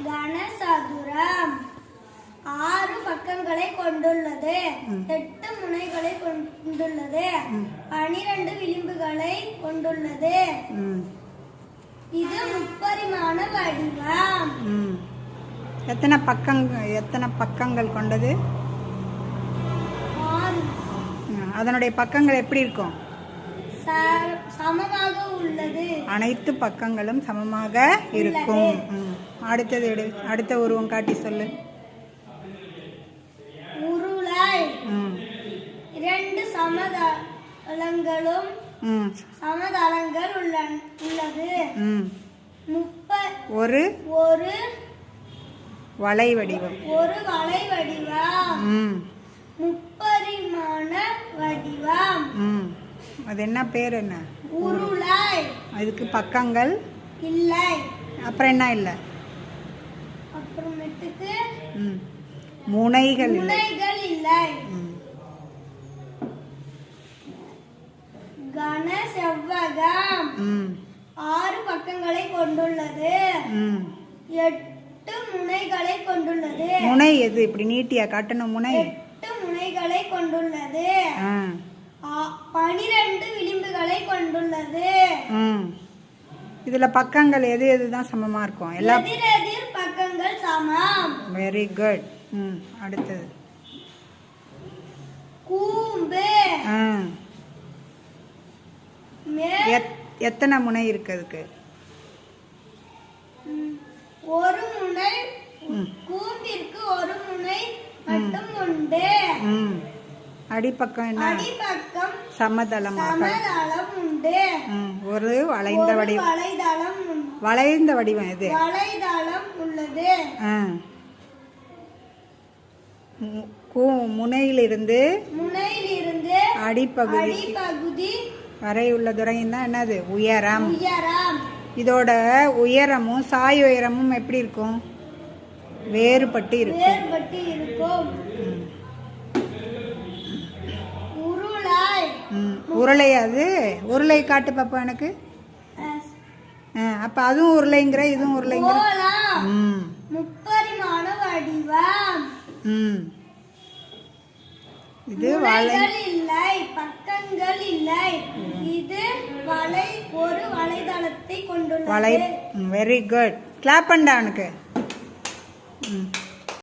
கனசதுரம் 6 பக்கங்களை கொண்டுள்ளது. 8 முனைகளை கொண்டுள்ளது. 12 விளிம்புகளை கொண்டுள்ளது. இது முப்பரிமாண வடிவம். எத்தனை பக்கங்கள் கொண்டது? 6. அதனுடைய பக்கங்கள் எப்படி இருக்கும்? சமமாக உள்ளது. அனைத்து பக்கங்களும் சமமாக இருக்கும். அடுத்த உருவம் காட்டி சொல்லு. உருளை 2 சமதளங்கள் உள்ளது. ஒரு வளை வடிவம். முப்பரிமாண வடிவம். அது என்ன பேர்? என்ன? உருளை. அதுக்கு பக்கங்கள் இல்லை. அப்புறம் என்ன இல்லை? அப்புறமேட்டுக்கு முனைகள் இல்லை. கன செவ்வகம் 6 பக்கங்களை கொண்டுள்ளது. 8 முனைகளை கொண்டுள்ளது. முனை எது? இப்படி நீட்டியா காட்டணும். முனை 8 முனைகளை கொண்டுள்ளது. 12 விளிம்புகளை கொண்டுள்ளது. இதுல பக்கங்கள் எது எதுதான் சமமா இருக்கும்? எதிரெதிர் பக்கங்கள் சமம். Very good. அடுத்தது கூம்பு. எத்தனை முனை இருக்கு அதுக்கு? ஒரு முனை. கூம்பிற்கு ஒரு முனை மட்டும் உண்டு. அடிப்பக்கம் என்ன? அடிப்பக்கம் சமதளம் உண்டு. ஒரு வளைந்த வடிவம் எது? வளைதளம் உள்ளது. முனையிலிருந்து அடிப்பகுதி வரை உள்ள தூரம் தான் என்னது? உயரம். இதோட உயரமும் சாய் உயரமும் எப்படி இருக்கும்? வேறுபட்டு இருக்கும். உருளை. அது உருளை காட்டு பாப்பா எனக்கு. அப்ப அதுவும் உருளைங்கிற, இதுவும் உருளைங்கிற. முப்பரிமாண வடிவம். இது இல்லை, பக்கங்கள் இல்லை. இது ஒரு வலைதளத்தை கொண்டுள்ளது. Very good. கிளாப் பண்ணா அவனுக்கு.